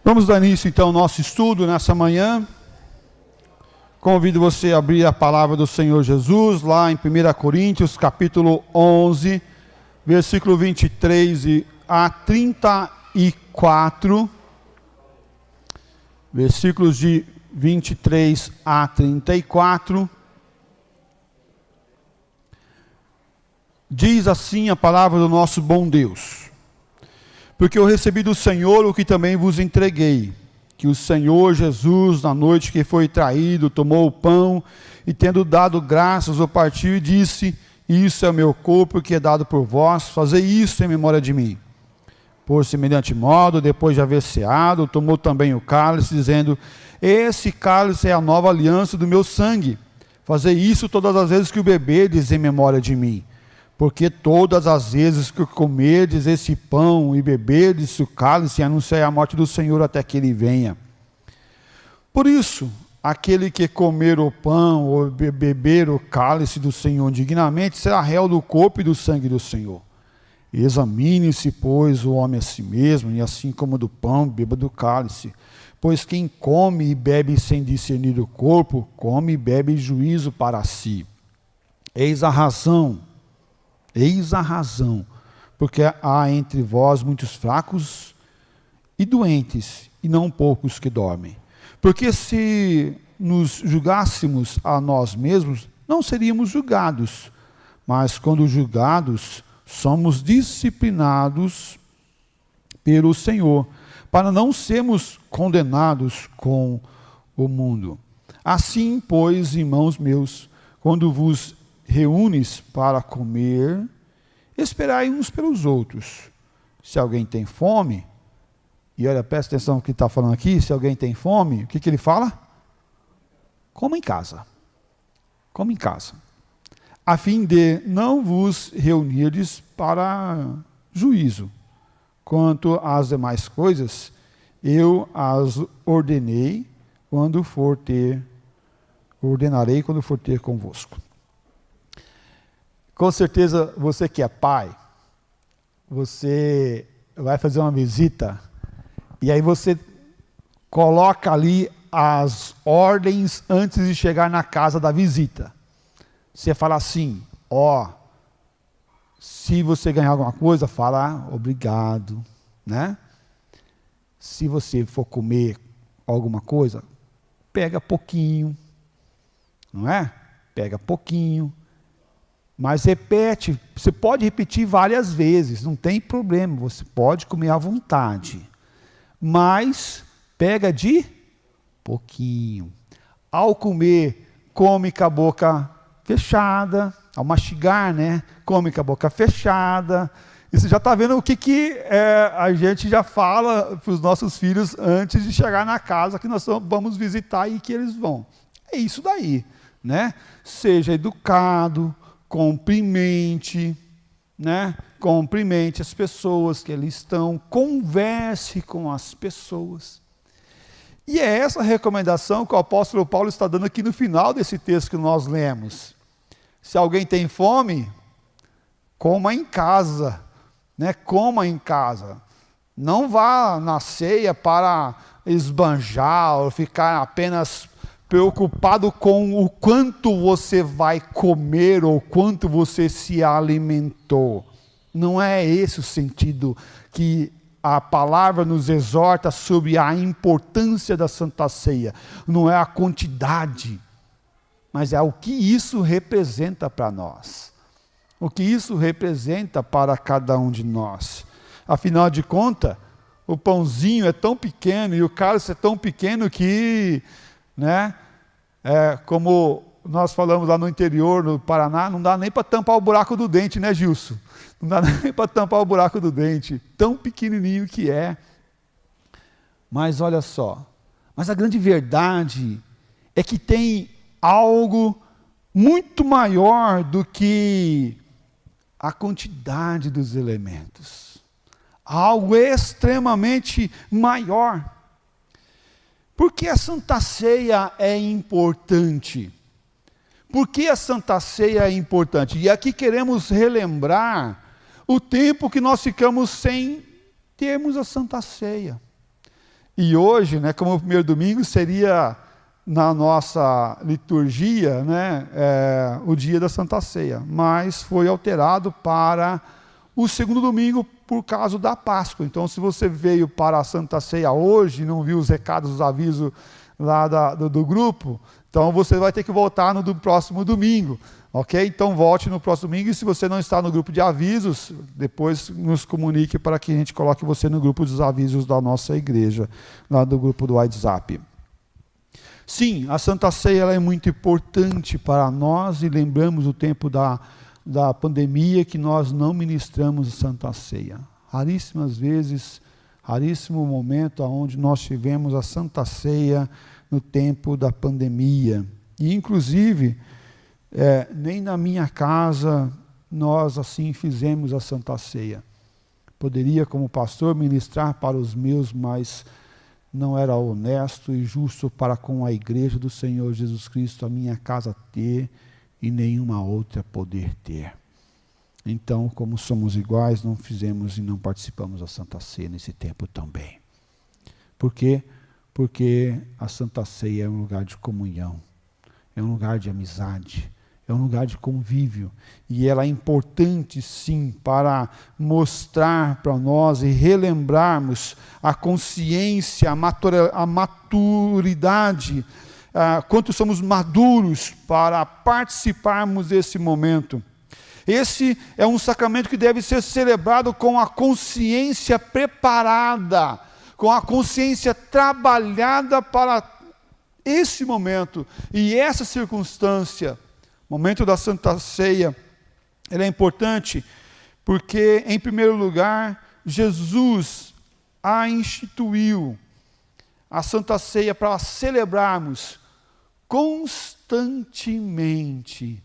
Vamos dar início então ao nosso estudo nessa manhã. Convido você a abrir a palavra do Senhor Jesus lá em 1 Coríntios, capítulo 11, versículo 23 a 34. Versículos de 23 a 34. Diz assim a palavra do nosso bom Deus: porque eu recebi do Senhor o que também vos entreguei, que o Senhor Jesus, na noite que foi traído, tomou o pão e, tendo dado graças, o partiu e disse: isso é o meu corpo que é dado por vós, fazei isso em memória de mim. Por semelhante modo, depois de haver ceado, tomou também o cálice, dizendo: esse cálice é a nova aliança do meu sangue, fazei isso todas as vezes que o beberdes em memória de mim. Porque todas as vezes que comerdes esse pão e beberdes o cálice, anunciai a morte do Senhor até que ele venha. Por isso, aquele que comer o pão ou beber o cálice do Senhor indignamente, será réu do corpo e do sangue do Senhor. Examine-se, pois, o homem a si mesmo, e assim como do pão, beba do cálice. Pois quem come e bebe sem discernir o corpo, come e bebe juízo para si. Eis a razão, porque há entre vós muitos fracos e doentes, e não poucos que dormem. Porque se nos julgássemos a nós mesmos, não seríamos julgados, mas quando julgados, somos disciplinados pelo Senhor, para não sermos condenados com o mundo. Assim, pois, irmãos meus, quando vos reúnes para comer, esperai uns pelos outros. Se alguém tem fome, e olha, presta atenção no que está falando aqui, se alguém tem fome, o que ele fala? Coma em casa. Coma em casa. A fim de não vos reunirdes para juízo. Quanto às demais coisas, eu as ordenarei quando for ter convosco. Com certeza, você que é pai, você vai fazer uma visita, e aí você coloca ali as ordens antes de chegar na casa da visita. Você fala assim: se você ganhar alguma coisa, fala obrigado, né? Se você for comer alguma coisa, pega pouquinho, não é? Pega pouquinho. Mas repete, você pode repetir várias vezes, não tem problema, você pode comer à vontade. Mas pega de pouquinho. Ao comer, come com a boca fechada, ao mastigar, né? Come com a boca fechada. E você já está vendo o que a gente já fala para os nossos filhos antes de chegar na casa que nós vamos visitar e que eles vão. É isso daí, né? Seja educado, cumprimente, né? Cumprimente as pessoas que ali estão, converse com as pessoas. E é essa recomendação que o apóstolo Paulo está dando aqui no final desse texto que nós lemos. Se alguém tem fome, coma em casa, né? Coma em casa. Não vá na ceia para esbanjar ou ficar apenas preocupado com o quanto você vai comer ou quanto você se alimentou. Não é esse o sentido que a palavra nos exorta sobre a importância da Santa Ceia. Não é a quantidade, mas é o que isso representa para nós. O que isso representa para cada um de nós. Afinal de contas, o pãozinho é tão pequeno e o cálice é tão pequeno que, né, como nós falamos lá no interior, no Paraná, não dá nem para tampar o buraco do dente, né, Gilson? Não dá nem para tampar o buraco do dente, tão pequenininho que é. Mas olha só, mas a grande verdade é que tem algo muito maior do que a quantidade dos elementos. Algo extremamente maior. Por que a Santa Ceia é importante? Por que a Santa Ceia é importante? E aqui queremos relembrar o tempo que nós ficamos sem termos a Santa Ceia. E hoje, né, como o primeiro domingo seria na nossa liturgia, né, o dia da Santa Ceia, mas foi alterado para o segundo domingo por causa da Páscoa. Então, se você veio para a Santa Ceia hoje, não viu os recados, os avisos lá do grupo, então você vai ter que voltar no próximo domingo, ok? Então volte no próximo domingo, e se você não está no grupo de avisos, depois nos comunique para que a gente coloque você no grupo dos avisos da nossa igreja, lá do grupo do WhatsApp. Sim, a Santa Ceia ela é muito importante para nós, e lembramos o tempo da pandemia que nós não ministramos a Santa Ceia. Raríssimas vezes, raríssimo momento onde nós tivemos a Santa Ceia no tempo da pandemia. E, inclusive, nem na minha casa nós assim fizemos a Santa Ceia. Poderia, como pastor, ministrar para os meus, mas não era honesto e justo para com a igreja do Senhor Jesus Cristo, a minha casa ter e nenhuma outra poder ter. Então, como somos iguais, não fizemos e não participamos da Santa Ceia nesse tempo também. Por quê? Porque a Santa Ceia é um lugar de comunhão, é um lugar de amizade, é um lugar de convívio, e ela é importante sim para mostrar para nós e relembrarmos a consciência, a maturidade, quanto somos maduros para participarmos desse momento. Esse é um sacramento que deve ser celebrado com a consciência preparada, com a consciência trabalhada para esse momento e essa circunstância. O momento da Santa Ceia, ele é importante porque, em primeiro lugar, Jesus a instituiu, a Santa Ceia, para celebrarmos constantemente.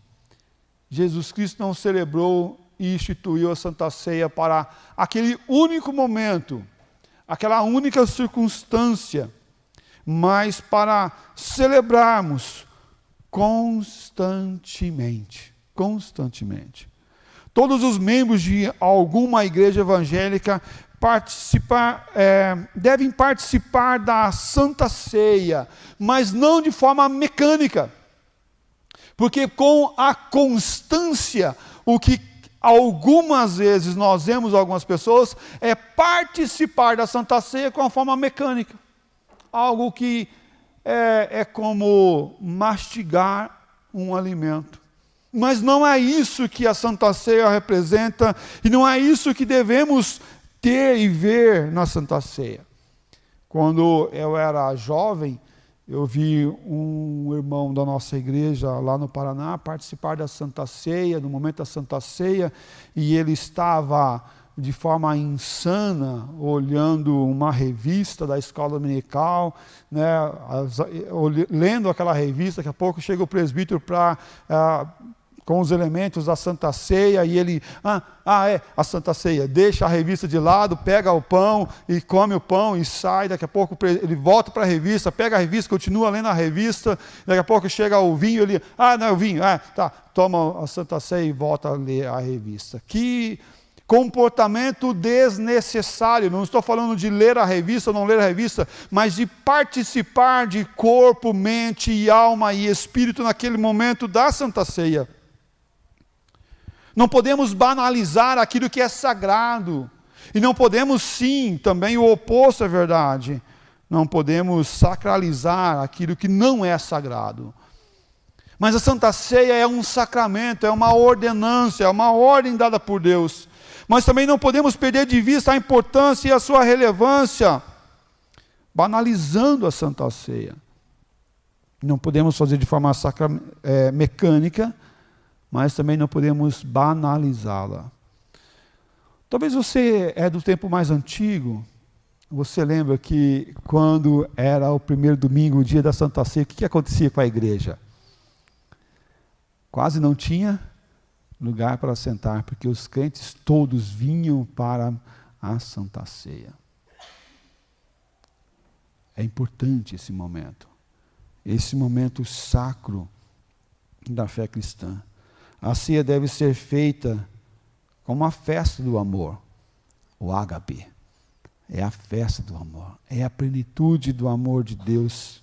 Jesus Cristo não celebrou e instituiu a Santa Ceia para aquele único momento, aquela única circunstância, mas para celebrarmos constantemente. Todos os membros de alguma igreja evangélica devem participar da Santa Ceia, mas não de forma mecânica, porque com a constância, o que algumas vezes nós vemos algumas pessoas é participar da Santa Ceia com a forma mecânica, algo que é como mastigar um alimento. Mas não é isso que a Santa Ceia representa, e não é isso que devemos ter e ver na Santa Ceia. Quando eu era jovem, eu vi um irmão da nossa igreja lá no Paraná participar da Santa Ceia, no momento da Santa Ceia, e ele estava de forma insana, olhando uma revista da escola dominical, né, lendo aquela revista. Daqui a pouco chega o presbítero com os elementos da Santa Ceia, e ele, a Santa Ceia, deixa a revista de lado, pega o pão, e come o pão, e sai. Daqui a pouco ele volta para a revista, pega a revista, continua lendo a revista. Daqui a pouco chega o vinho, ele, não é o vinho, tá, toma a Santa Ceia e volta a ler a revista. Que comportamento desnecessário. Não estou falando de ler a revista ou não ler a revista, mas de participar de corpo, mente e alma e espírito naquele momento da Santa Ceia. Não podemos banalizar aquilo que é sagrado, e não podemos, sim, também o oposto é verdade, não podemos sacralizar aquilo que não é sagrado. Mas a Santa Ceia é um sacramento, é uma ordenança, é uma ordem dada por Deus. Mas também não podemos perder de vista a importância e a sua relevância, banalizando a Santa Ceia. Não podemos fazer de forma mecânica, mas também não podemos banalizá-la. Talvez você é do tempo mais antigo, você lembra que quando era o primeiro domingo, o dia da Santa Ceia, o que acontecia com a igreja? Quase não tinha lugar para sentar, porque os crentes todos vinham para a Santa Ceia. É importante esse momento sacro da fé cristã. A ceia deve ser feita como uma festa do amor, o ágape. É a festa do amor, é a plenitude do amor de Deus.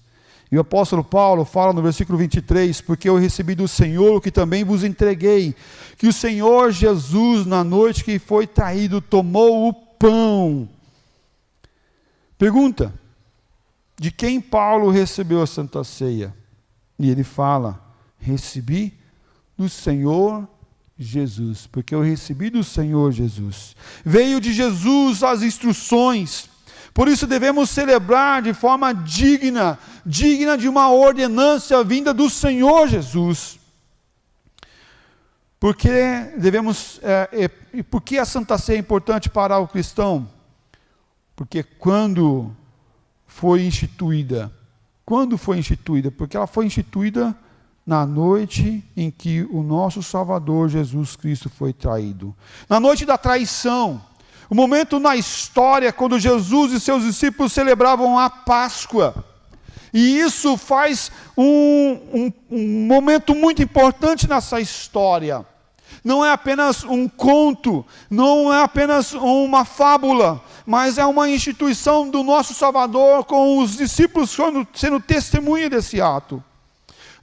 E o apóstolo Paulo fala no versículo 23, porque eu recebi do Senhor o que também vos entreguei, que o Senhor Jesus, na noite que foi traído, tomou o pão. Pergunta, de quem Paulo recebeu a Santa Ceia? E ele fala, recebi do Senhor Jesus, porque eu recebi do Senhor Jesus. Veio de Jesus as instruções, por isso devemos celebrar de forma digna de uma ordenança vinda do Senhor Jesus. Porque por que a Santa Ceia é importante para o cristão? Porque quando foi instituída? Porque ela foi instituída na noite em que o nosso Salvador Jesus Cristo foi traído. Na noite da traição, o momento na história quando Jesus e seus discípulos celebravam a Páscoa. E isso faz um momento muito importante nessa história. Não é apenas um conto, não é apenas uma fábula, mas é uma instituição do nosso Salvador com os discípulos sendo testemunha desse ato.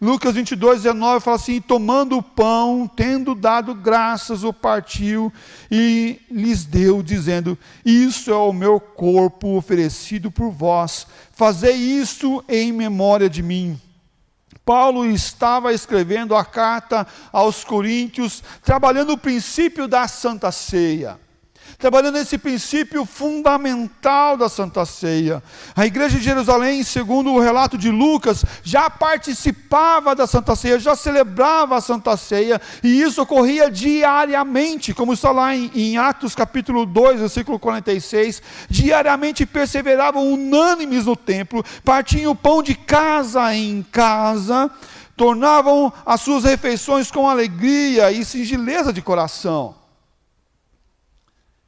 Lucas 22, 19 fala assim, tomando o pão, tendo dado graças, o partiu e lhes deu, dizendo, isso é o meu corpo oferecido por vós, fazei isso em memória de mim. Paulo estava escrevendo a carta aos Coríntios, trabalhando o princípio da Santa Ceia. Trabalhando esse princípio fundamental da Santa Ceia. A igreja de Jerusalém, segundo o relato de Lucas, já participava da Santa Ceia, já celebrava a Santa Ceia, e isso ocorria diariamente, como está lá em Atos capítulo 2, versículo 46, diariamente perseveravam unânimes no templo, partiam o pão de casa em casa, tornavam as suas refeições com alegria e singeleza de coração.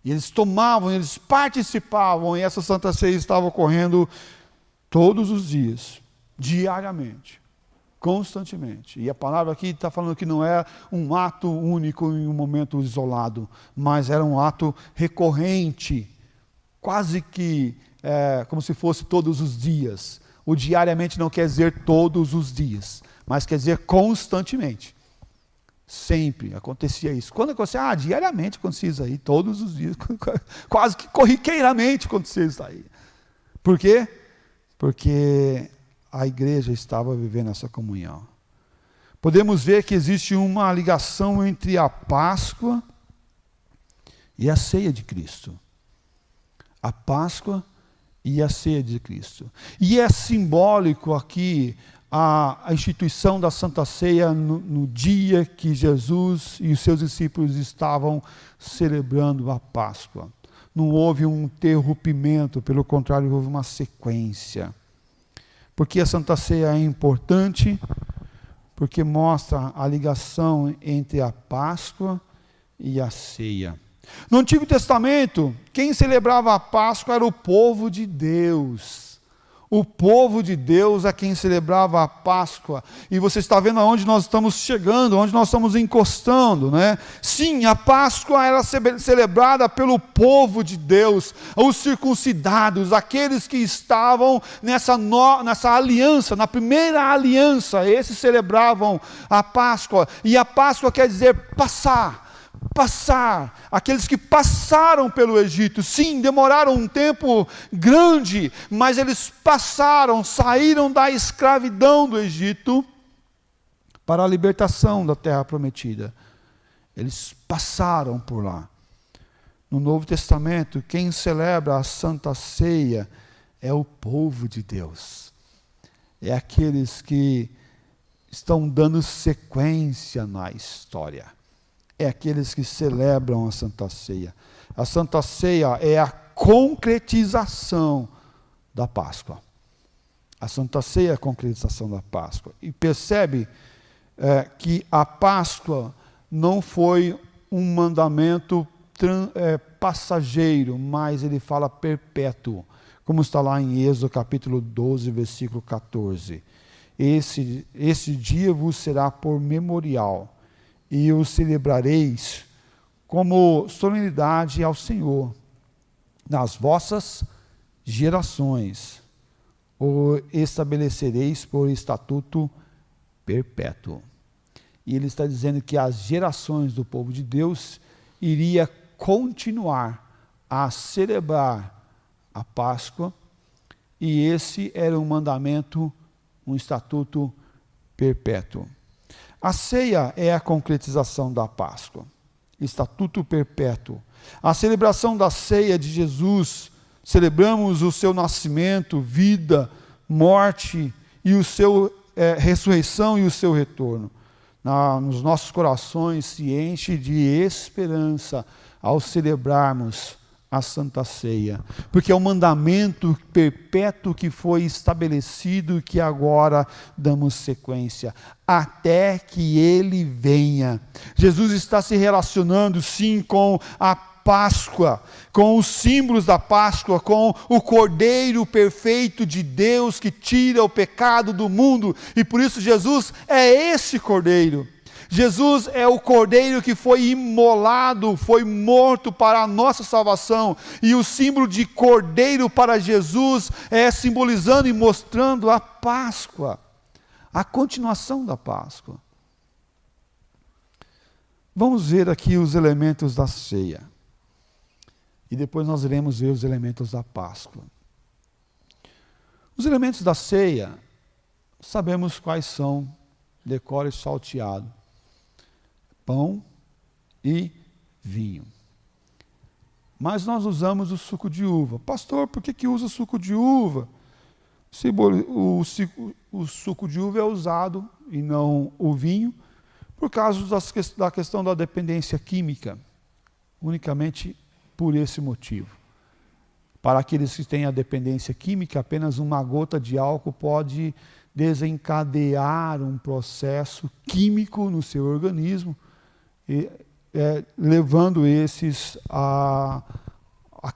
E eles tomavam, eles participavam, e essa Santa Ceia estava ocorrendo todos os dias, diariamente, constantemente. E a palavra aqui está falando que não é um ato único em um momento isolado, mas era um ato recorrente, quase que como se fosse todos os dias. O diariamente não quer dizer todos os dias, mas quer dizer constantemente. Sempre acontecia isso. Quando acontecia? Diariamente acontecia isso aí, todos os dias, quase que corriqueiramente acontecia isso aí. Por quê? Porque a igreja estava vivendo essa comunhão. Podemos ver que existe uma ligação entre a Páscoa e a ceia de Cristo. A Páscoa e a ceia de Cristo. E é simbólico aqui a instituição da Santa Ceia no dia que Jesus e os seus discípulos estavam celebrando a Páscoa. Não houve um interrompimento, pelo contrário, houve uma sequência. Porque a Santa Ceia é importante? Porque mostra a ligação entre a Páscoa e a ceia. No Antigo Testamento, quem celebrava a Páscoa era o povo de Deus. O povo de Deus é quem celebrava a Páscoa. E você está vendo aonde nós estamos chegando, onde nós estamos encostando, né? Sim, a Páscoa era celebrada pelo povo de Deus, os circuncidados, aqueles que estavam nessa aliança, na primeira aliança, esses celebravam a Páscoa. E a Páscoa quer dizer passar, aqueles que passaram pelo Egito, sim, demoraram um tempo grande, mas eles passaram, saíram da escravidão do Egito para a libertação da terra prometida. Eles passaram por lá. No Novo Testamento, quem celebra a Santa Ceia é o povo de Deus. É aqueles que estão dando sequência na história. É aqueles que celebram a Santa Ceia. A Santa Ceia é a concretização da Páscoa. A Santa Ceia é a concretização da Páscoa. E percebe que a Páscoa não foi um mandamento passageiro, mas ele fala perpétuo, como está lá em Êxodo capítulo 12, versículo 14. Esse dia vos será por memorial, e o celebrareis como solenidade ao Senhor. nas vossas gerações o estabelecereis por estatuto perpétuo. E ele está dizendo que as gerações do povo de Deus iria continuar a celebrar a Páscoa, e esse era um mandamento, um estatuto perpétuo. A ceia é a concretização da Páscoa, estatuto perpétuo. A celebração da ceia de Jesus, celebramos o seu nascimento, vida, morte e o seu ressurreição e o seu retorno. Nos nossos corações se enche de esperança ao celebrarmos a Santa Ceia, porque é um mandamento perpétuo que foi estabelecido e que agora damos sequência, até que Ele venha. Jesus está se relacionando sim com a Páscoa, com os símbolos da Páscoa, com o Cordeiro perfeito de Deus que tira o pecado do mundo, e por isso Jesus é esse Cordeiro. Jesus é o Cordeiro que foi imolado, foi morto para a nossa salvação, e o símbolo de Cordeiro para Jesus é simbolizando e mostrando a Páscoa, a continuação da Páscoa. Vamos ver aqui os elementos da ceia. E depois nós iremos ver os elementos da Páscoa. Os elementos da ceia, sabemos quais são: decore salteado, pão e vinho. Mas nós usamos o suco de uva. Pastor, por que usa suco de uva? O suco de uva é usado e não o vinho, por causa da questão da dependência química, unicamente por esse motivo. Para aqueles que têm a dependência química, apenas uma gota de álcool pode desencadear um processo químico no seu organismo, levando esses à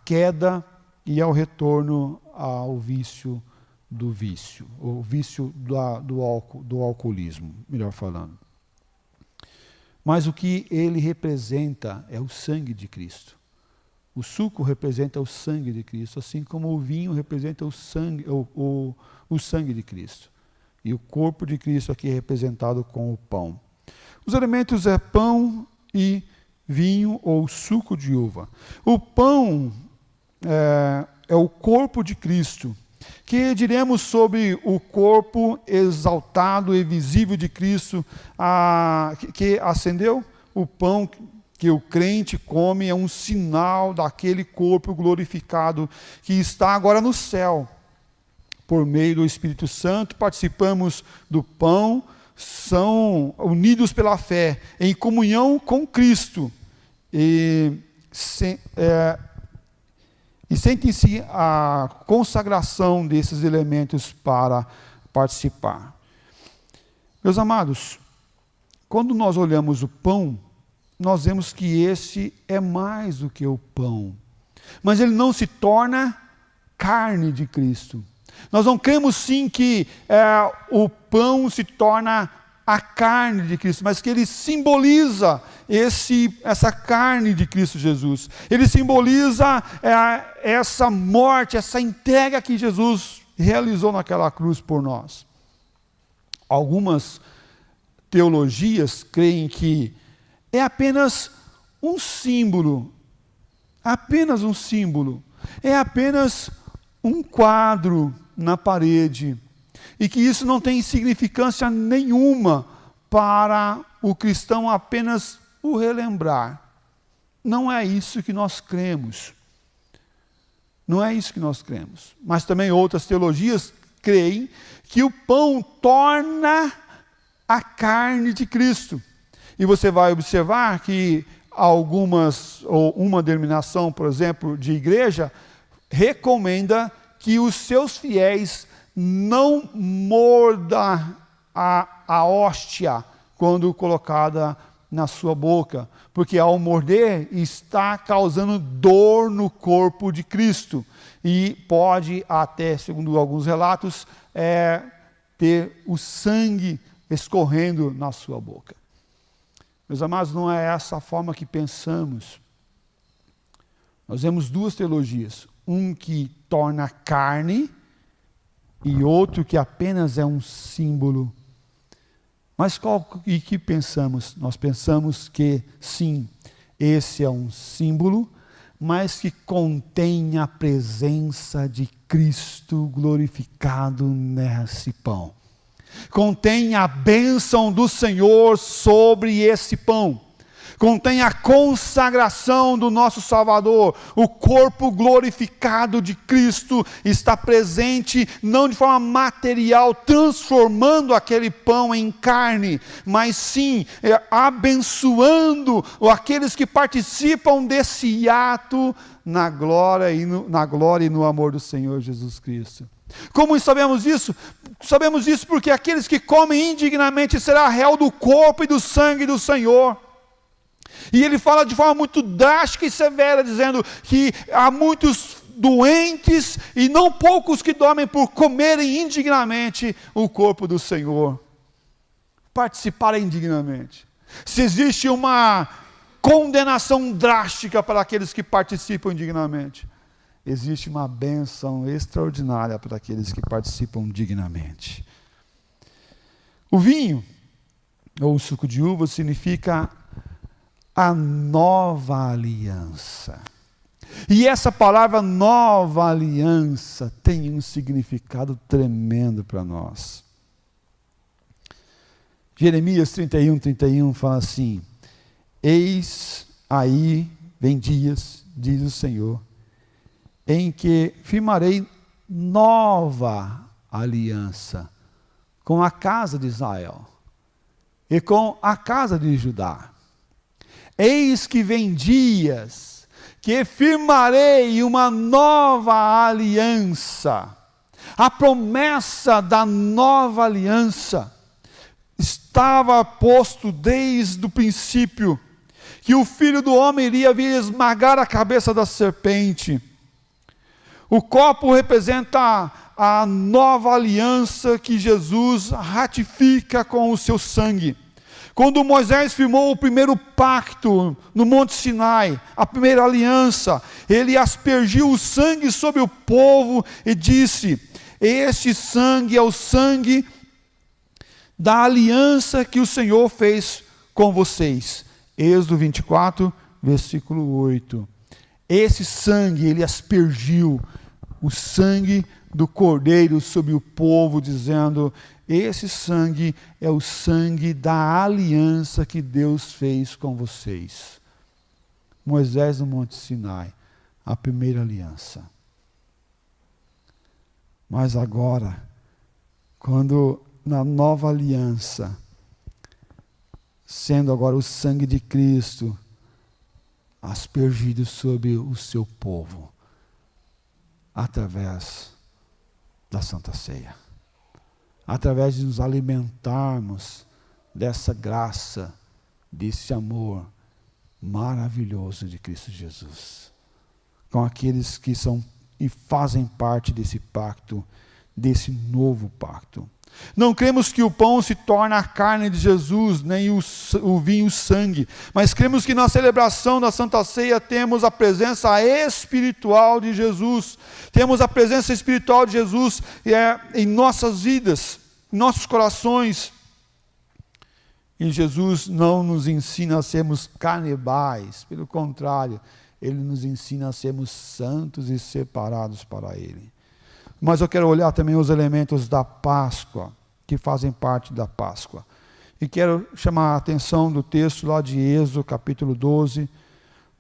queda e ao retorno ao vício do vício, o vício do alcoolismo, melhor falando. Mas o que ele representa é o sangue de Cristo. O suco representa o sangue de Cristo, assim como o vinho representa o sangue de Cristo. E o corpo de Cristo aqui é representado com o pão. Os elementos é pão e vinho ou suco de uva. O pão é o corpo de Cristo, que diremos sobre o corpo exaltado e visível de Cristo, que ascendeu. O pão que o crente come é um sinal daquele corpo glorificado que está agora no céu. Por meio do Espírito Santo, participamos do pão, são unidos pela fé, em comunhão com Cristo, e sentem-se a consagração desses elementos para participar. Meus amados, quando nós olhamos o pão, nós vemos que esse é mais do que o pão, mas ele não se torna carne de Cristo. Nós não cremos sim que o pão se torna a carne de Cristo, mas que ele simboliza essa carne de Cristo Jesus. Ele simboliza essa morte, essa entrega que Jesus realizou naquela cruz por nós. Algumas teologias creem que é apenas um símbolo, é apenas um quadro na parede, e que isso não tem significância nenhuma para o cristão apenas o relembrar. Não é isso que nós cremos. Não é isso que nós cremos. Mas também outras teologias creem que o pão torna a carne de Cristo. E você vai observar que uma denominação, por exemplo, de igreja, recomenda que os seus fiéis não mordam a hóstia quando colocada na sua boca, porque ao morder está causando dor no corpo de Cristo, e pode até, segundo alguns relatos, ter o sangue escorrendo na sua boca. Meus amados, não é essa a forma que pensamos. Nós vemos duas teologias. um que torna carne e outro que apenas é um símbolo. Mas e que pensamos? Nós pensamos que sim, esse é um símbolo, mas que contém a presença de Cristo glorificado nesse pão. Contém a bênção do Senhor sobre esse pão. Contém a consagração do nosso Salvador. O corpo glorificado de Cristo está presente, não de forma material, transformando aquele pão em carne, mas sim abençoando aqueles que participam desse ato na glória e no amor do Senhor Jesus Cristo. Como sabemos isso? Sabemos isso porque aqueles que comem indignamente será réu do corpo e do sangue do Senhor. E ele fala de forma muito drástica e severa, dizendo que há muitos doentes e não poucos que dormem por comerem indignamente o corpo do Senhor. Participarem indignamente. Se existe uma condenação drástica para aqueles que participam indignamente, existe uma bênção extraordinária para aqueles que participam dignamente. O vinho, ou o suco de uva, significa a nova aliança. E essa palavra nova aliança tem um significado tremendo para nós. Jeremias 31 fala assim: eis aí, vem dias, diz o Senhor, em que firmarei nova aliança com a casa de Israel e com a casa de Judá. Eis que vem dias que firmarei uma nova aliança. A promessa da nova aliança estava posto desde o princípio, que o Filho do Homem iria vir esmagar a cabeça da serpente. O copo representa a nova aliança que Jesus ratifica com o seu sangue. Quando Moisés firmou o primeiro pacto no Monte Sinai, a primeira aliança, ele aspergiu o sangue sobre o povo e disse: este sangue é o sangue da aliança que o Senhor fez com vocês. Êxodo 24, versículo 8. Esse sangue, ele aspergiu o sangue do Cordeiro sobre o povo, dizendo: esse sangue é o sangue da aliança que Deus fez com vocês. Moisés no Monte Sinai, a primeira aliança. Mas agora, quando na nova aliança, sendo agora o sangue de Cristo aspergido sobre o seu povo, através da Santa Ceia. Através de nos alimentarmos dessa graça, desse amor maravilhoso de Cristo Jesus, com aqueles que são e fazem parte desse pacto, desse novo pacto. Não cremos que o pão se torna a carne de Jesus, nem o vinho o sangue, mas cremos que na celebração da Santa Ceia temos a presença espiritual de Jesus, temos a presença espiritual de Jesus em nossas vidas, em nossos corações. E Jesus não nos ensina a sermos canibais, pelo contrário, Ele nos ensina a sermos santos e separados para Ele. Mas eu quero olhar também os elementos da Páscoa, que fazem parte da Páscoa. E quero chamar a atenção do texto lá de Êxodo, capítulo 12.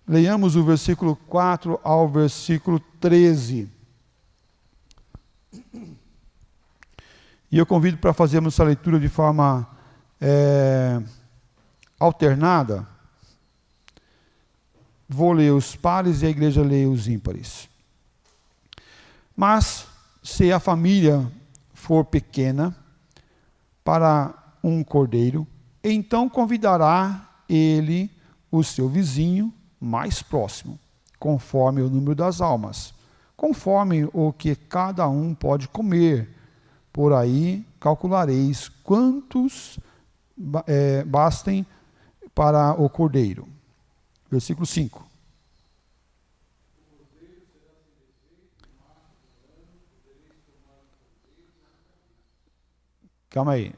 Leiamos o versículo 4 ao versículo 13. E eu convido para fazermos essa leitura de forma alternada. Vou ler os pares e a igreja lê os ímpares. Mas, se a família for pequena para um cordeiro, então convidará ele o seu vizinho mais próximo, conforme o número das almas, conforme o que cada um pode comer. Por aí calculareis quantos bastem para o cordeiro. Versículo 5. Calma aí.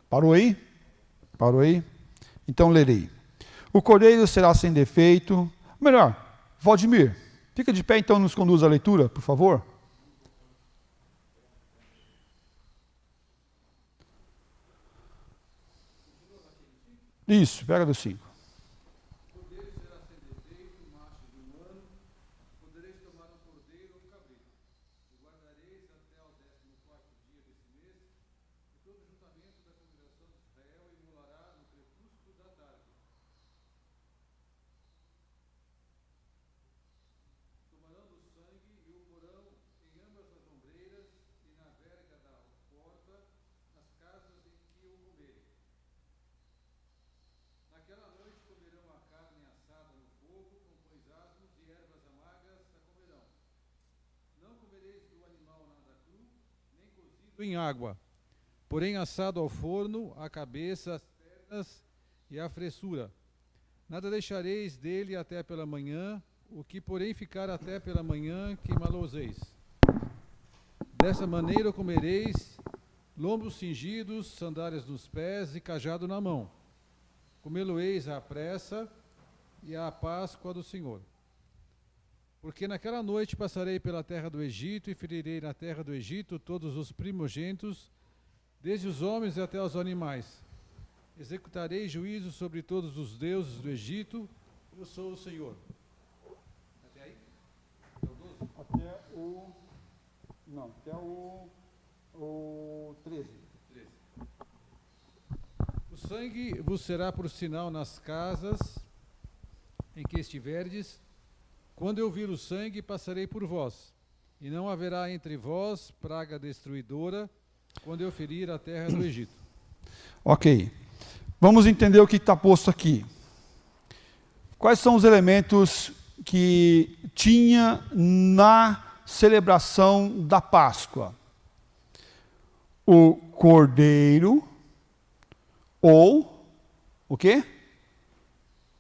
Parou aí? Parou aí? Então lerei. O cordeiro será sem defeito. Melhor, Valdemir, fica de pé então e nos conduz à leitura, por favor. Isso, pega do 5. Em água, porém assado ao forno, a cabeça, as pernas e a fressura. Nada deixareis dele até pela manhã, o que porém ficar até pela manhã, queimá-lo-eis. Dessa maneira comereis lombos cingidos, sandálias nos pés e cajado na mão. Comê-lo-eis à pressa e à Páscoa do Senhor. Porque naquela noite passarei pela terra do Egito e ferirei na terra do Egito todos os primogênitos, desde os homens até os animais. Executarei juízo sobre todos os deuses do Egito, eu sou o Senhor. Até aí? Até o... Não, até o 13. O sangue vos será por sinal nas casas em que estiverdes. Quando eu vir o sangue, passarei por vós, e não haverá entre vós praga destruidora, quando eu ferir a terra do Egito. Ok. Vamos entender o que está posto aqui. Quais são os elementos que tinha na celebração da Páscoa? O cordeiro ou o quê?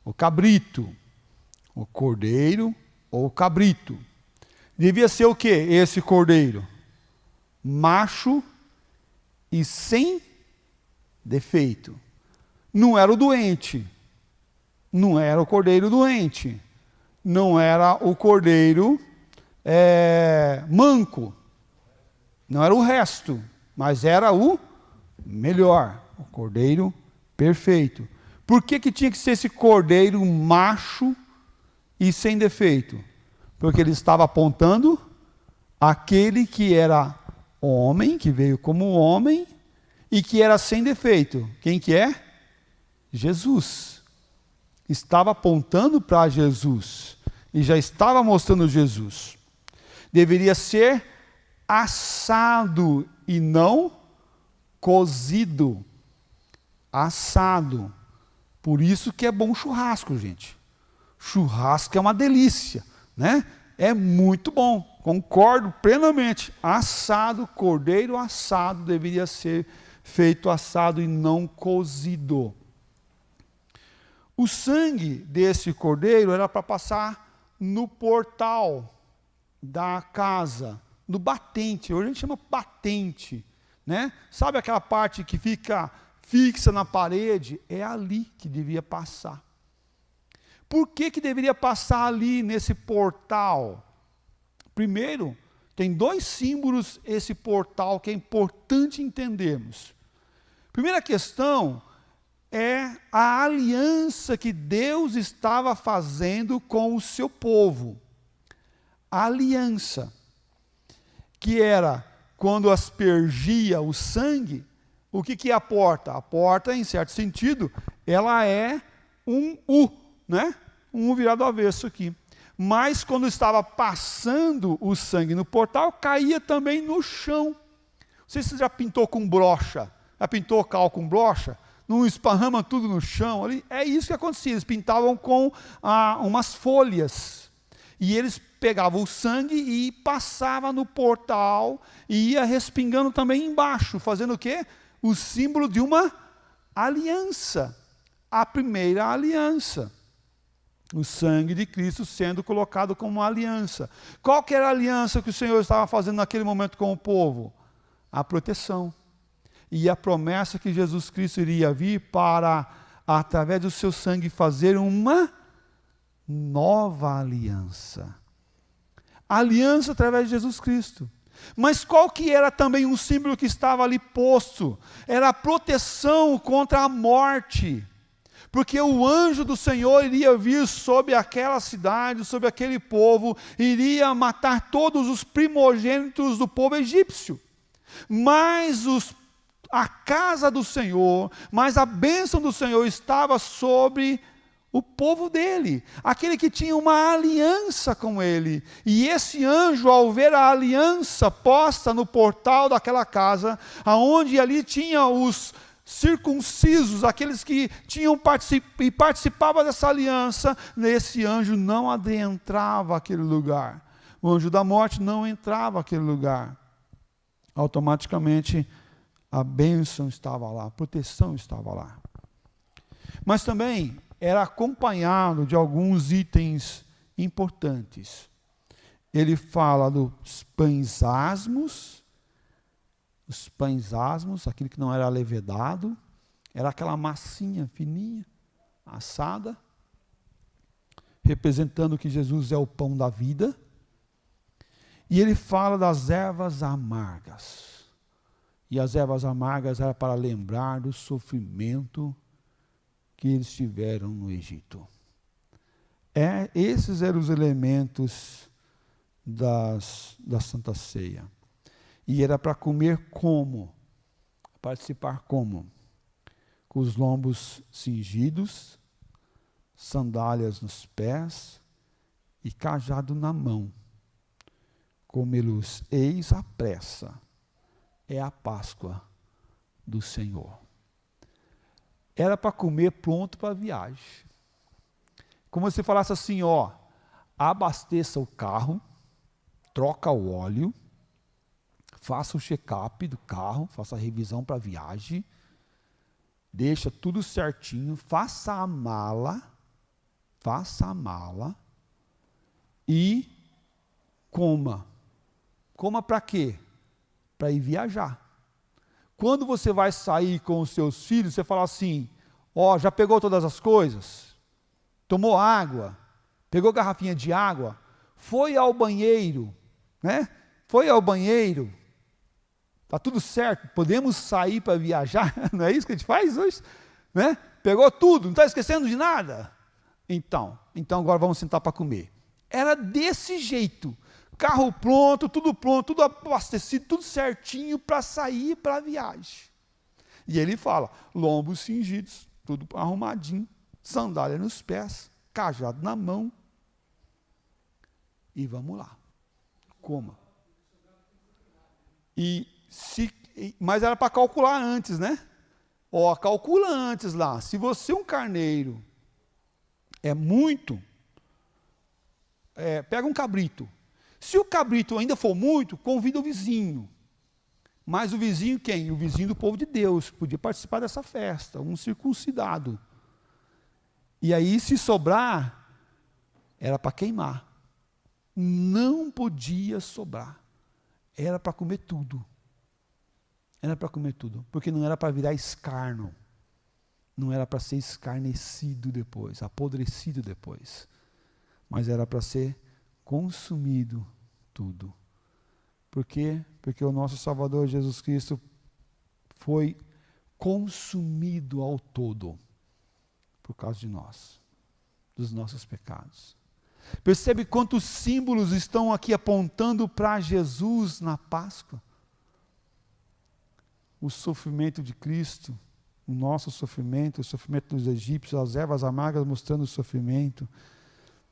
O cabrito. O cordeiro ou cabrito. Devia ser o quê? Esse cordeiro? Macho e sem defeito. Não era o doente. Não era o cordeiro doente. Não era o cordeiro manco. Não era o resto. Mas era o melhor. O cordeiro perfeito. Por que tinha que ser esse cordeiro macho e sem defeito? Porque ele estava apontando aquele que era homem, que veio como homem, e que era sem defeito. Quem que é? Jesus. Estava apontando para Jesus, e já estava mostrando Jesus. Deveria ser assado e não cozido. Assado. Por isso que é bom churrasco, gente. Churrasco é uma delícia, né? É muito bom, concordo plenamente. Assado, cordeiro assado, deveria ser feito assado e não cozido. O sangue desse cordeiro era para passar no portal da casa, no batente. Hoje a gente chama batente, né? Sabe aquela parte que fica fixa na parede? É ali que devia passar. Por que deveria passar ali nesse portal? Primeiro, tem dois símbolos esse portal que é importante entendermos. Primeira questão é a aliança que Deus estava fazendo com o seu povo. A aliança, que era quando aspergia o sangue, o que é a porta? A porta, em certo sentido, ela é um U, né? Um virado avesso aqui. Mas quando estava passando o sangue no portal, caía também no chão. Não sei se você já pintou com brocha. Já pintou cal com brocha? Não esparrama tudo no chão ali? É isso que acontecia. Eles pintavam com umas folhas. E eles pegavam o sangue e passavam no portal e ia respingando também embaixo, fazendo o quê? O símbolo de uma aliança. A primeira aliança. O sangue de Cristo sendo colocado como uma aliança. Qual que era a aliança que o Senhor estava fazendo naquele momento com o povo? A proteção. e a promessa que Jesus Cristo iria vir para, através do seu sangue, fazer uma nova aliança. Aliança através de Jesus Cristo. Mas qual que era também um símbolo que estava ali posto? Era a proteção contra a morte. Porque o anjo do Senhor iria vir sobre aquela cidade, sobre aquele povo, iria matar todos os primogênitos do povo egípcio. Mas a casa do Senhor, mas a bênção do Senhor estava sobre o povo dele, aquele que tinha uma aliança com ele. E esse anjo, ao ver a aliança posta no portal daquela casa, aonde ali tinha os circuncisos, aqueles que participavam dessa aliança, esse anjo não adentrava aquele lugar. O anjo da morte não entrava aquele lugar. Automaticamente a bênção estava lá, a proteção estava lá. Mas também era acompanhado de alguns itens importantes. Ele fala dos pães asmos. Os pães asmos, aquilo que não era levedado, era aquela massinha fininha, assada, representando que Jesus é o pão da vida. E ele fala das ervas amargas. E as ervas amargas eram para lembrar do sofrimento que eles tiveram no Egito. Esses eram os elementos da Santa Ceia. E era para comer como? Participar como? Com os lombos cingidos, sandálias nos pés e cajado na mão. Comê-los eis à pressa. É a Páscoa do Senhor. Era para comer pronto para a viagem. Como se falasse assim, abasteça o carro, troca o óleo, faça o check-up do carro, faça a revisão para a viagem, deixa tudo certinho, faça a mala e coma. Coma para quê? Para ir viajar. Quando você vai sair com os seus filhos, você fala assim, já pegou todas as coisas? Tomou água? Pegou garrafinha de água? Foi ao banheiro? Né? Foi ao banheiro? Está tudo certo, podemos sair para viajar, não é isso que a gente faz hoje? Né? Pegou tudo, não está esquecendo de nada? Então agora vamos sentar para comer. Era desse jeito, carro pronto, tudo abastecido, tudo certinho para sair para a viagem. E ele fala, lombos cingidos, tudo arrumadinho, sandália nos pés, cajado na mão, e vamos lá, coma. Mas era para calcular antes, né? Calcula antes lá. Se você um carneiro é muito, pega um cabrito. Se o cabrito ainda for muito, convida o vizinho. Mas o vizinho quem? O vizinho do povo de Deus, que podia participar dessa festa, um circuncidado. E aí, se sobrar, era para queimar. Não podia sobrar. Era para comer tudo. Era para comer tudo, porque não era para virar escarno, não era para ser escarnecido depois, apodrecido depois, mas era para ser consumido tudo. Por quê? Porque o nosso Salvador Jesus Cristo foi consumido ao todo, por causa de nós, dos nossos pecados. Percebe quantos símbolos estão aqui apontando para Jesus na Páscoa? O sofrimento de Cristo, o nosso sofrimento, o sofrimento dos egípcios, as ervas amargas mostrando o sofrimento,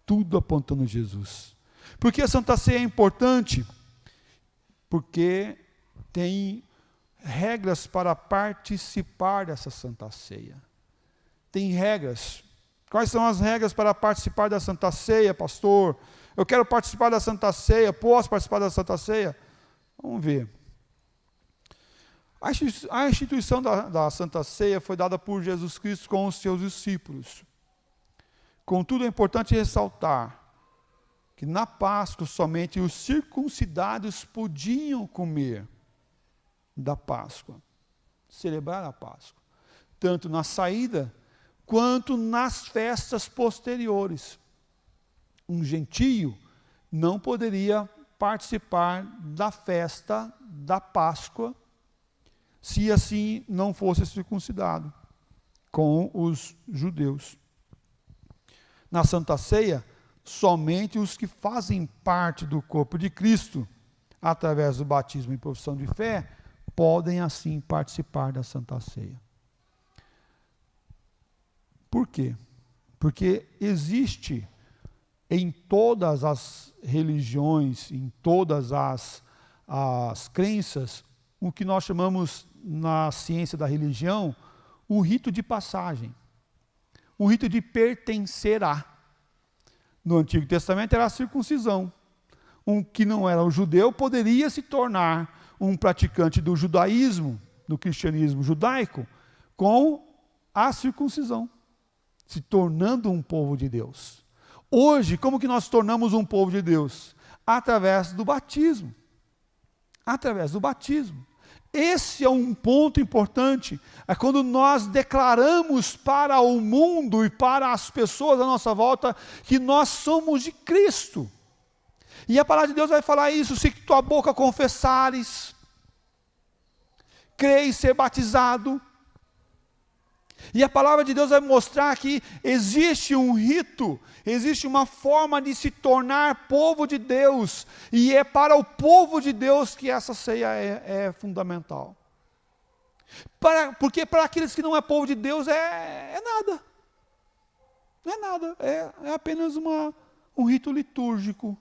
tudo apontando Jesus. Por que a Santa Ceia é importante? Porque tem regras para participar dessa Santa Ceia. Tem regras. Quais são as regras para participar da Santa Ceia, pastor? Eu quero participar da Santa Ceia, posso participar da Santa Ceia? Vamos ver. A instituição da Santa Ceia foi dada por Jesus Cristo com os seus discípulos. Contudo, é importante ressaltar que na Páscoa somente os circuncidados podiam comer da Páscoa. celebrar a Páscoa, tanto na saída quanto nas festas posteriores. Um gentio não poderia participar da festa da Páscoa se assim não fosse circuncidado com os judeus. Na Santa Ceia, somente os que fazem parte do corpo de Cristo, através do batismo e profissão de fé, podem assim participar da Santa Ceia. Por quê? Porque existe em todas as religiões, em todas as crenças, o que nós chamamos na ciência da religião, o rito de passagem, o rito de pertencer a. No Antigo Testamento era a circuncisão. Um que não era um judeu poderia se tornar um praticante do judaísmo, do cristianismo judaico, com a circuncisão, se tornando um povo de Deus. Hoje, como que nós tornamos um povo de Deus? Através do batismo. Através do batismo. Esse é um ponto importante, é quando nós declaramos para o mundo e para as pessoas à nossa volta que nós somos de Cristo. E a palavra de Deus vai falar isso: se tua boca confessares, crê e ser batizado. E a palavra de Deus vai mostrar que existe um rito, existe uma forma de se tornar povo de Deus, e é para o povo de Deus que essa ceia é fundamental. Porque para aqueles que não é povo de Deus é nada. Não é nada, é apenas um rito litúrgico.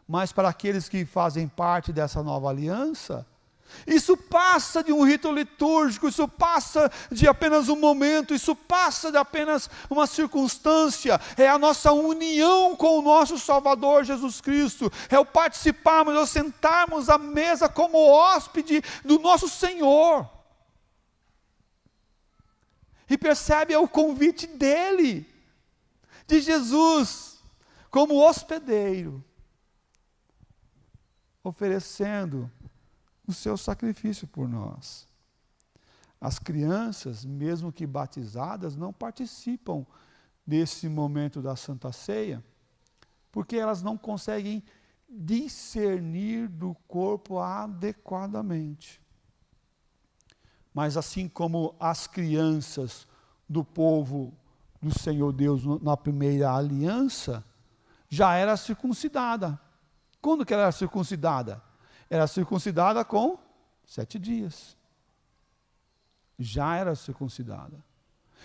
Mas para aqueles que fazem parte dessa nova aliança, isso passa de um rito litúrgico, isso passa de apenas um momento, isso passa de apenas uma circunstância, é a nossa união com o nosso Salvador Jesus Cristo, é o participarmos, é o sentarmos à mesa como hóspede do nosso Senhor. E percebe, é o convite dele, de Jesus, como hospedeiro, oferecendo o seu sacrifício por nós. As crianças, mesmo que batizadas, não participam desse momento da Santa Ceia, porque elas não conseguem discernir do corpo adequadamente. Mas assim como as crianças do povo do Senhor Deus na primeira aliança, já era circuncidada. Quando que ela era circuncidada? Era circuncidada com 7 dias. Já era circuncidada.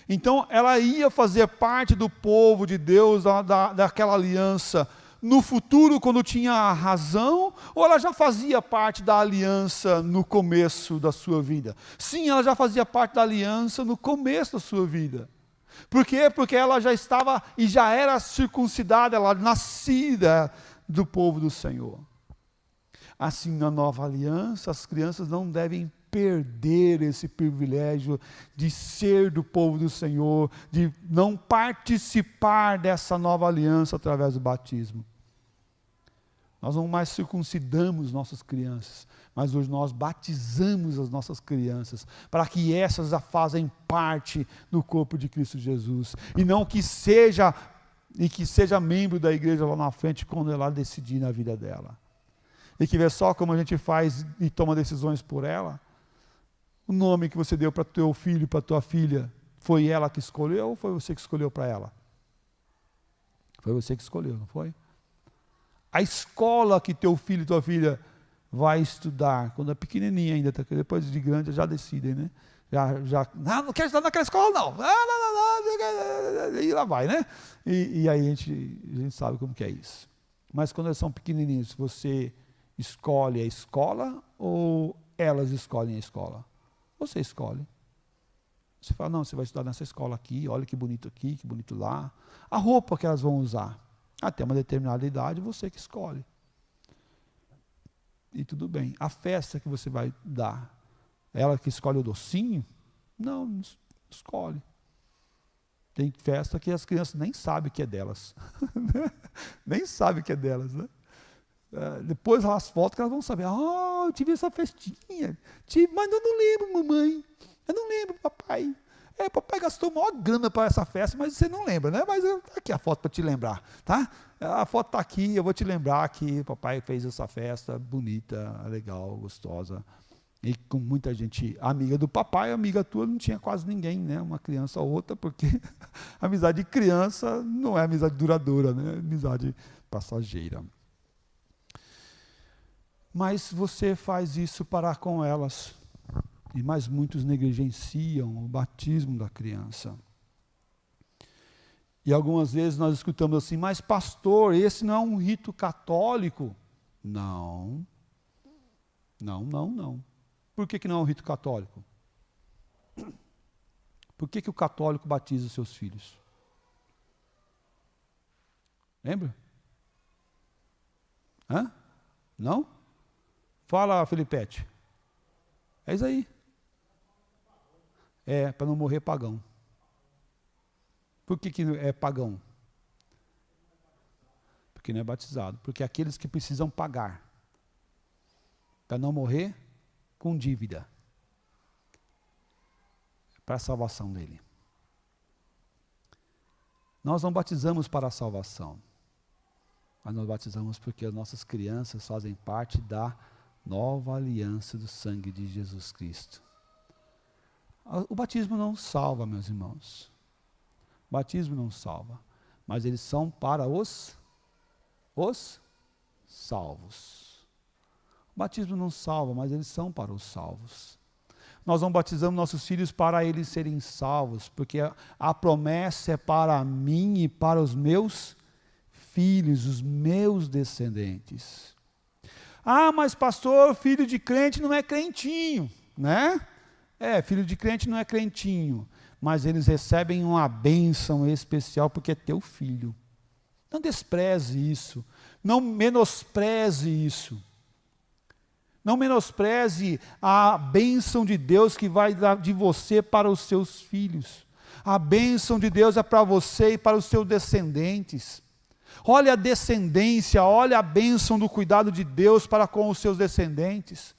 Então, ela ia fazer parte do povo de Deus, daquela aliança, no futuro, quando tinha a razão, ou ela já fazia parte da aliança no começo da sua vida? Sim, ela já fazia parte da aliança no começo da sua vida. Por quê? Porque ela já estava e já era circuncidada, ela nascida do povo do Senhor. Assim, na nova aliança, as crianças não devem perder esse privilégio de ser do povo do Senhor, de não participar dessa nova aliança através do batismo. Nós não mais circuncidamos nossas crianças, mas hoje nós batizamos as nossas crianças, para que essas já fazem parte do corpo de Cristo Jesus, e não que seja membro da igreja lá na frente, quando ela decidir na vida dela. E que vê só como a gente faz e toma decisões por ela. O nome que você deu para teu filho, para tua filha, foi ela que escolheu ou foi você que escolheu para ela? Foi você que escolheu, não foi? A escola que teu filho e tua filha vai estudar, quando é pequenininha ainda, depois de grande já decidem, né? Não quero estudar naquela escola não. E lá vai, né? E aí a gente sabe como que é isso. Mas quando eles são pequenininhos, você escolhe a escola ou elas escolhem a escola? Você escolhe. Você fala, não, você vai estudar nessa escola aqui, olha que bonito aqui, que bonito lá. A roupa que elas vão usar, até uma determinada idade, você que escolhe. E tudo bem. A festa que você vai dar, ela que escolhe o docinho? Não escolhe. Tem festa que as crianças nem sabem que é delas. Nem sabem que é delas, né? depois as fotos que elas vão saber, eu tive essa festinha, mas eu não lembro, mamãe, eu não lembro, papai. Papai gastou maior grana para essa festa, mas você não lembra, né? Mas tá aqui a foto para te lembrar, tá? A foto está aqui, eu vou te lembrar que papai fez essa festa bonita, legal, gostosa, e com muita gente amiga do papai, amiga tua, não tinha quase ninguém, né? Uma criança ou outra, porque amizade de criança não é amizade duradoura, né? Amizade passageira. Mas você faz isso para com elas. E mais muitos negligenciam o batismo da criança. E algumas vezes nós escutamos assim, mas pastor, esse não é um rito católico? Não. Não. Por que não é um rito católico? Por que o católico batiza os seus filhos? Lembra? Não? Fala, Felipete. É isso aí. Para não morrer pagão. Por que é pagão? Porque não é batizado. Porque é aqueles que precisam pagar. Para não morrer com dívida. Para a salvação dele. Nós não batizamos para a salvação. Mas nós batizamos porque as nossas crianças fazem parte da nova aliança do sangue de Jesus Cristo. O batismo não salva, meus irmãos. O batismo não salva. Mas eles são para os salvos. O batismo não salva, mas eles são para os salvos. Nós não batizamos nossos filhos para eles serem salvos, porque a promessa é para mim e para os meus filhos, os meus descendentes. Mas pastor, filho de crente não é crentinho, né? Filho de crente não é crentinho, mas eles recebem uma bênção especial porque é teu filho. Não despreze isso, não menospreze isso. Não menospreze a bênção de Deus que vai dar de você para os seus filhos. A bênção de Deus é para você e para os seus descendentes. Olha a descendência, olha a bênção do cuidado de Deus para com os seus descendentes.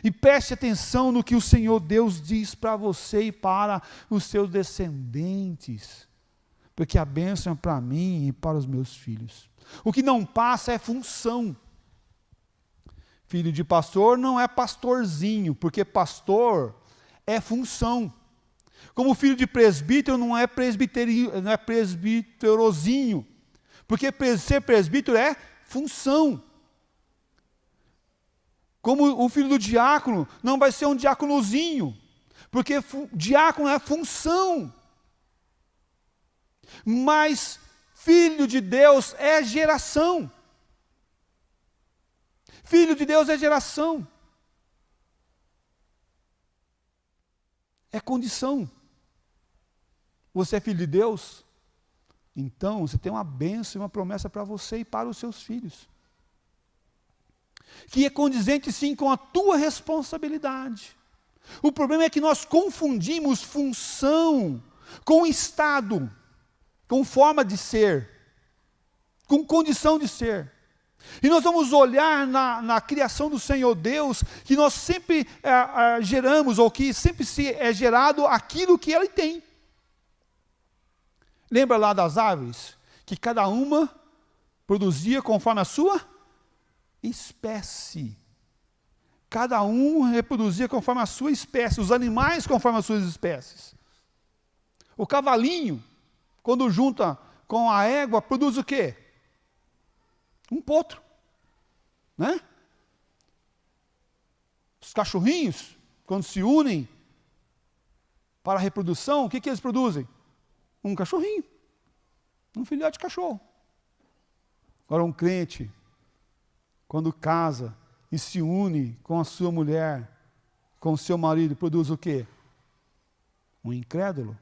E preste atenção no que o Senhor Deus diz para você e para os seus descendentes. Porque a bênção é para mim e para os meus filhos. O que não passa é função. Filho de pastor não é pastorzinho, porque pastor é função. Como filho de presbítero não é presbiterozinho, porque ser presbítero é função. Como o filho do diácono não vai ser um diáconozinho, porque diácono é função. Mas filho de Deus é geração. Filho de Deus é geração. É condição. Você é filho de Deus? Então, você tem uma bênção e uma promessa para você e para os seus filhos. Que é condizente sim com a tua responsabilidade. O problema é que nós confundimos função com estado, com forma de ser, com condição de ser. E nós vamos olhar na criação do Senhor Deus, que nós sempre geramos, ou que sempre é gerado aquilo que Ele tem. Lembra lá das árvores? Que cada uma produzia conforme a sua espécie. Cada um reproduzia conforme a sua espécie, os animais conforme as suas espécies. O cavalinho, quando junta com a égua, produz o quê? Um potro, né? Os cachorrinhos, quando se unem para a reprodução, o que eles produzem? Um cachorrinho, um filhote de cachorro. Agora um crente, quando casa e se une com a sua mulher, com o seu marido, produz o quê? Um incrédulo?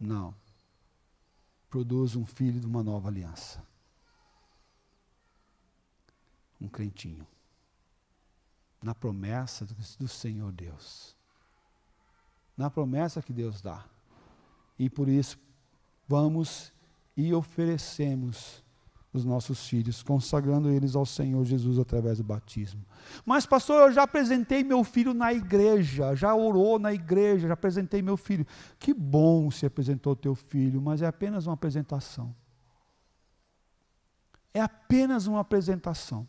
Não. Produz um filho de uma nova aliança. Um crentinho. Na promessa do Senhor Deus. Na promessa que Deus dá. E por isso, vamos e oferecemos os nossos filhos, consagrando eles ao Senhor Jesus através do batismo. Mas, pastor, eu já apresentei meu filho na igreja, já orou na igreja, já apresentei meu filho. Que bom se apresentou teu filho, mas é apenas uma apresentação. É apenas uma apresentação.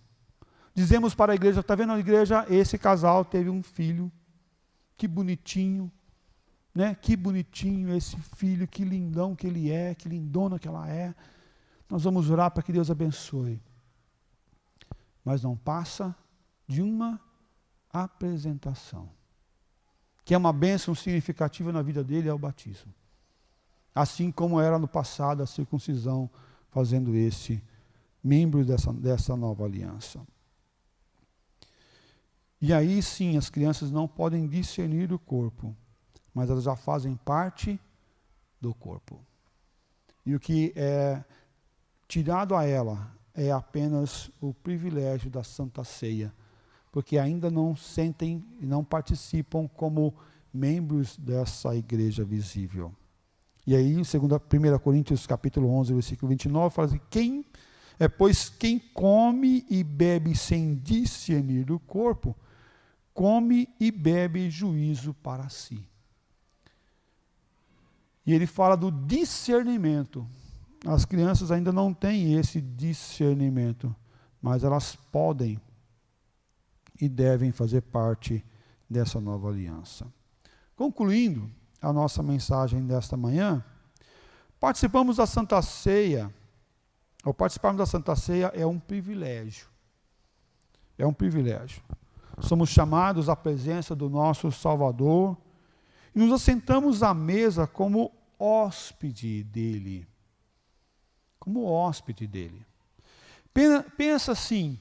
Dizemos para a igreja, está vendo a igreja? Esse casal teve um filho, que bonitinho, né? Que bonitinho esse filho, que lindão que ele é, que lindona que ela é. Nós vamos orar para que Deus abençoe. Mas não passa de uma apresentação. Que é uma bênção significativa na vida dele, é o batismo. Assim como era no passado a circuncisão, fazendo esse membro dessa nova aliança. E aí sim, as crianças não podem discernir o corpo, mas elas já fazem parte do corpo. E o que é tirado a ela é apenas o privilégio da Santa Ceia, porque ainda não sentem e não participam como membros dessa igreja visível. E aí, 1 Coríntios capítulo 11, versículo 29, fala assim, pois quem come e bebe sem discernir o corpo, come e bebe juízo para si. E ele fala do discernimento. As crianças ainda não têm esse discernimento, mas elas podem e devem fazer parte dessa nova aliança. Concluindo a nossa mensagem desta manhã, participamos da Santa Ceia. Ao participarmos da Santa Ceia é um privilégio. É um privilégio. Somos chamados à presença do nosso Salvador e nos assentamos à mesa como hóspede dele. Como hóspede dele. Pensa assim,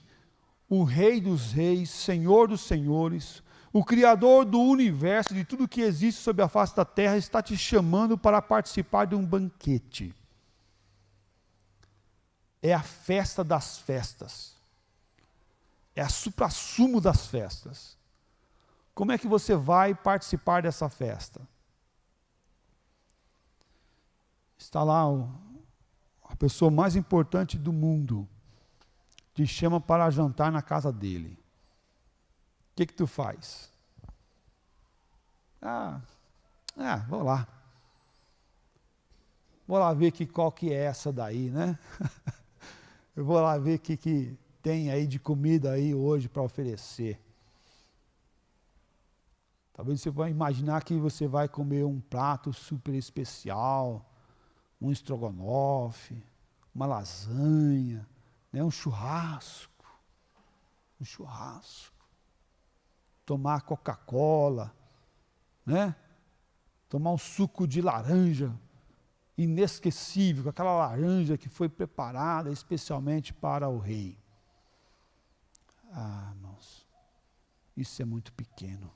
o Rei dos Reis, Senhor dos Senhores, o Criador do universo, de tudo que existe sobre a face da terra, está te chamando para participar de um banquete. É a festa das festas. É a suprassumo das festas. Como é que você vai participar dessa festa? Está lá a pessoa mais importante do mundo, te chama para jantar na casa dele. O que tu faz? Vou lá. Vou lá ver qual que é essa daí, né? Eu vou lá ver o que tem aí de comida aí hoje para oferecer. Talvez você vai imaginar que você vai comer um prato super especial, um estrogonofe, uma lasanha, né, um churrasco. Tomar Coca-Cola, né? Tomar um suco de laranja inesquecível, aquela laranja que foi preparada especialmente para o rei. Irmãos, isso é muito pequeno.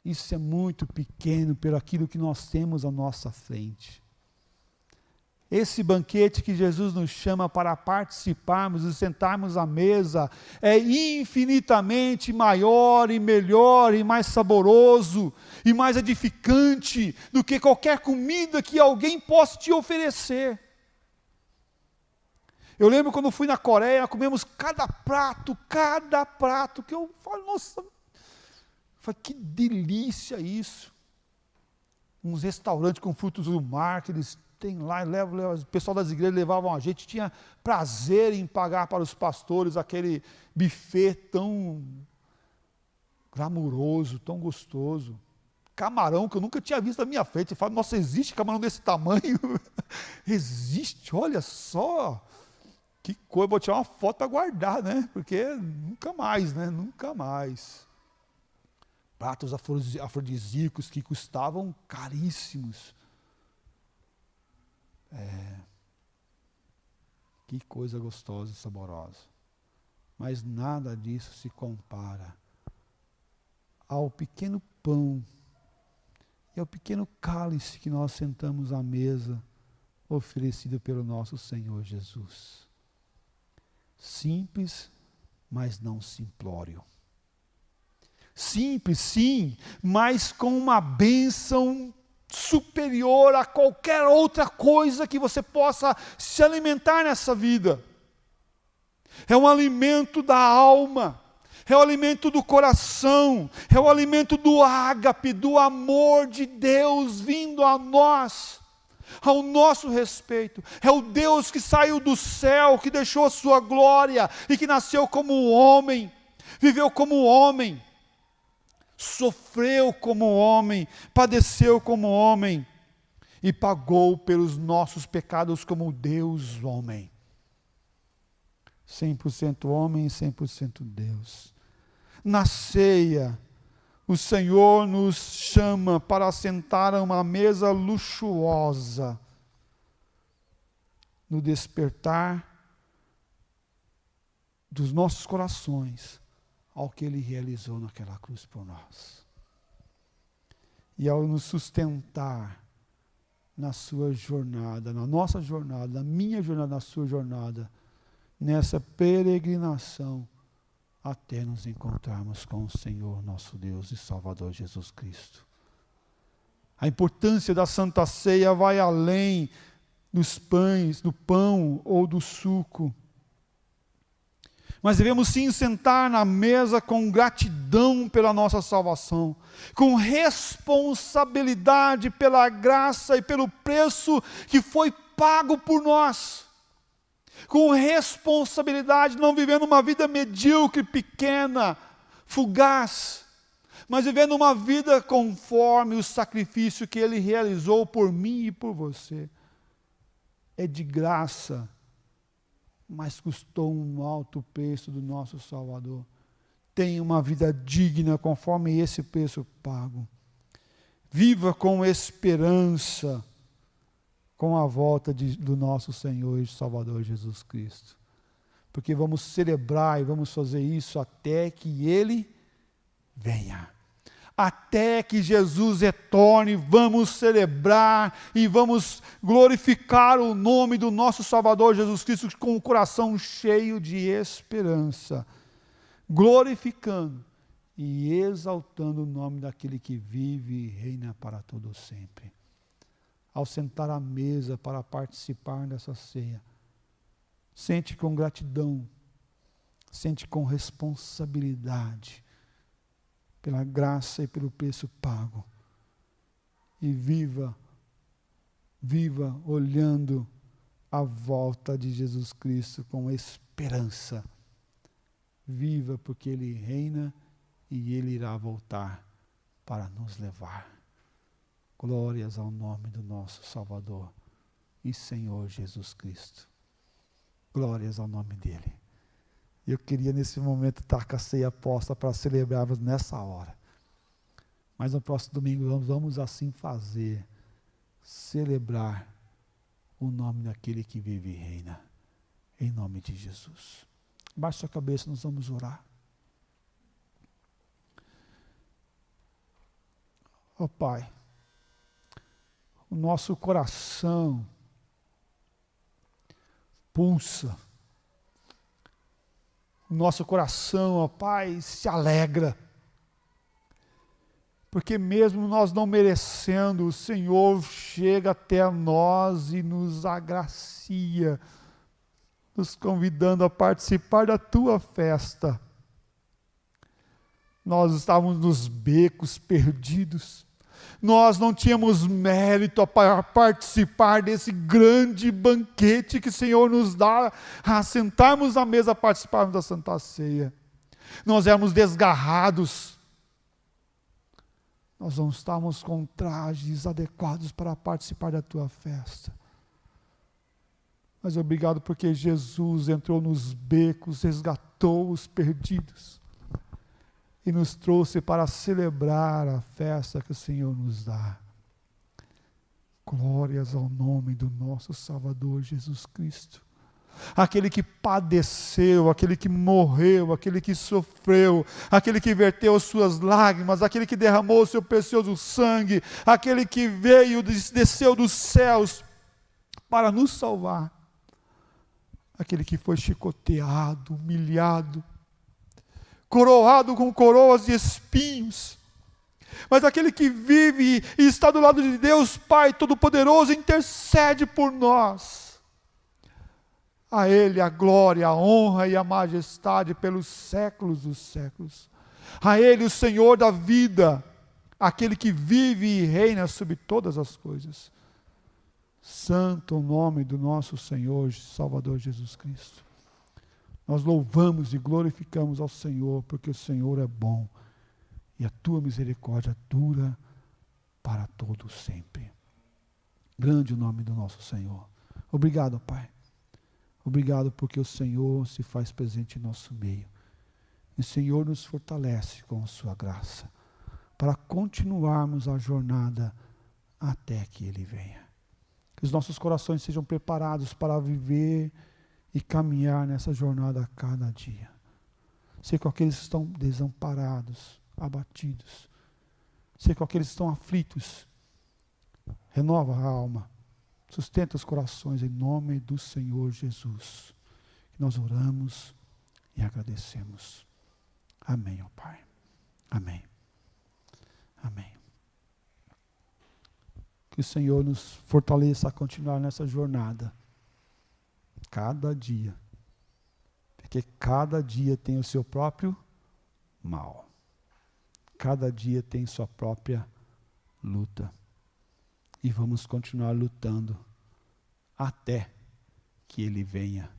Isso é muito pequeno pelo aquilo que nós temos à nossa frente. Esse banquete que Jesus nos chama para participarmos e sentarmos à mesa é infinitamente maior e melhor e mais saboroso e mais edificante do que qualquer comida que alguém possa te oferecer. Eu lembro quando fui na Coreia, comemos cada prato, que eu falo, nossa, que delícia isso. Uns restaurantes com frutos do mar, que eles têm lá, o pessoal das igrejas levavam a gente, tinha prazer em pagar para os pastores aquele buffet tão glamuroso, tão gostoso. Camarão que eu nunca tinha visto na minha frente. Eu falo, nossa, existe camarão desse tamanho? Existe, olha só. Que coisa, vou tirar uma foto para guardar, né? Porque nunca mais, né? Nunca mais. Pratos afrodisíacos que custavam caríssimos. Que coisa gostosa e saborosa. Mas nada disso se compara ao pequeno pão e ao pequeno cálice que nós sentamos à mesa, oferecido pelo nosso Senhor Jesus. Simples, mas não simplório. Simples, sim, mas com uma bênção superior a qualquer outra coisa que você possa se alimentar nessa vida. É um alimento da alma, é o alimento do coração, é o alimento do ágape, do amor de Deus vindo a nós, ao nosso respeito. É o Deus que saiu do céu, que deixou a sua glória e que nasceu como homem, viveu como homem, sofreu como homem, padeceu como homem e pagou pelos nossos pecados como Deus homem. 100% homem e 100% Deus. Na ceia, o Senhor nos chama para sentar a uma mesa luxuosa, no despertar dos nossos corações ao que Ele realizou naquela cruz por nós. E ao nos sustentar na sua jornada, na nossa jornada, na minha jornada, na sua jornada, nessa peregrinação, até nos encontrarmos com o Senhor, nosso Deus e Salvador Jesus Cristo. A importância da Santa Ceia vai além dos pães, do pão ou do suco. Mas devemos sim sentar na mesa com gratidão pela nossa salvação, com responsabilidade pela graça e pelo preço que foi pago por nós. Com responsabilidade, não vivendo uma vida medíocre, pequena, fugaz, mas vivendo uma vida conforme o sacrifício que Ele realizou por mim e por você. É de graça, mas custou um alto preço do nosso Salvador. Tenha uma vida digna conforme esse preço pago. Viva com esperança, com a volta do nosso Senhor e Salvador Jesus Cristo. Porque vamos celebrar e vamos fazer isso até que Ele venha. Até que Jesus retorne, vamos celebrar e vamos glorificar o nome do nosso Salvador Jesus Cristo com o coração cheio de esperança, glorificando e exaltando o nome daquele que vive e reina para todo sempre. Ao sentar à mesa para participar dessa ceia, sente com gratidão, sente com responsabilidade, pela graça e pelo preço pago. E viva olhando a volta de Jesus Cristo com esperança. Viva porque Ele reina e Ele irá voltar para nos levar. Glórias ao nome do nosso Salvador e Senhor Jesus Cristo. Glórias ao nome dEle. Eu queria nesse momento estar com a ceia posta para celebrarmos nessa hora. Mas no próximo domingo nós vamos assim fazer, celebrar o nome daquele que vive e reina, em nome de Jesus. Baixe sua cabeça, nós vamos orar. Ó Pai, o nosso coração pulsa, o nosso coração, ó Pai, se alegra, porque mesmo nós não merecendo, o Senhor chega até nós e nos agracia, nos convidando a participar da Tua festa. Nós estávamos nos becos perdidos, nós não tínhamos mérito para participar desse grande banquete que o Senhor nos dá, a sentarmos à mesa, a participarmos da Santa Ceia. Nós éramos desgarrados, nós não estávamos com trajes adequados para participar da Tua festa. Mas obrigado porque Jesus entrou nos becos, resgatou os perdidos e nos trouxe para celebrar a festa que o Senhor nos dá. Glórias ao nome do nosso Salvador Jesus Cristo. Aquele que padeceu, aquele que morreu, aquele que sofreu, aquele que verteu suas lágrimas, aquele que derramou o seu precioso sangue, aquele que veio, desceu dos céus para nos salvar. Aquele que foi chicoteado, humilhado, coroado com coroas de espinhos, mas aquele que vive e está do lado de Deus, Pai Todo-Poderoso, intercede por nós. A Ele a glória, a honra e a majestade pelos séculos dos séculos. A Ele o Senhor da vida, aquele que vive e reina sobre todas as coisas. Santo o nome do nosso Senhor, Salvador Jesus Cristo. Nós louvamos e glorificamos ao Senhor, porque o Senhor é bom, e a tua misericórdia dura para todo sempre. Grande o nome do nosso Senhor. Obrigado, Pai. Obrigado porque o Senhor se faz presente em nosso meio. E o Senhor nos fortalece com a sua graça, para continuarmos a jornada até que Ele venha. Que os nossos corações sejam preparados para viver e caminhar nessa jornada a cada dia. Sei com aqueles que estão desamparados, abatidos. Sei com aqueles que estão aflitos. Renova a alma. Sustenta os corações em nome do Senhor Jesus. Que nós oramos e agradecemos. Amém, ó Pai. Amém. Amém. Que o Senhor nos fortaleça a continuar nessa jornada. Cada dia. Porque cada dia tem o seu próprio mal. Cada dia tem sua própria luta. E vamos continuar lutando até que Ele venha,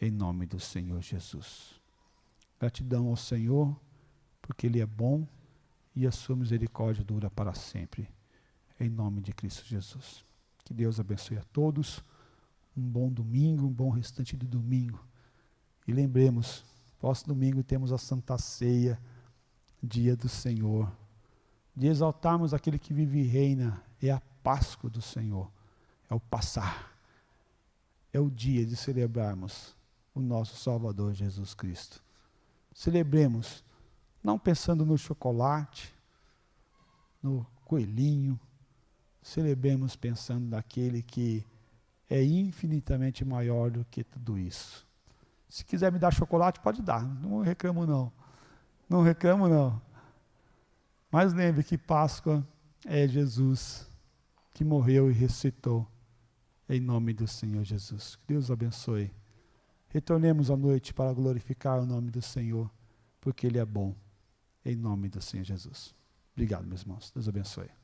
em nome do Senhor Jesus. Gratidão ao Senhor, porque Ele é bom e a sua misericórdia dura para sempre. Em nome de Cristo Jesus. Que Deus abençoe a todos. Um bom domingo, um bom restante de domingo. E lembremos, próximo domingo temos a Santa Ceia, dia do Senhor. De exaltarmos aquele que vive e reina, é a Páscoa do Senhor. É o passar. É o dia de celebrarmos o nosso Salvador Jesus Cristo. Celebremos, não pensando no chocolate, no coelhinho. Celebremos pensando naquele que é infinitamente maior do que tudo isso. Se quiser me dar chocolate, pode dar. Não reclamo não. Não reclamo não. Mas lembre que Páscoa é Jesus que morreu e ressuscitou. Em nome do Senhor Jesus. Que Deus abençoe. Retornemos à noite para glorificar o nome do Senhor, porque Ele é bom. Em nome do Senhor Jesus. Obrigado, meus irmãos. Deus abençoe.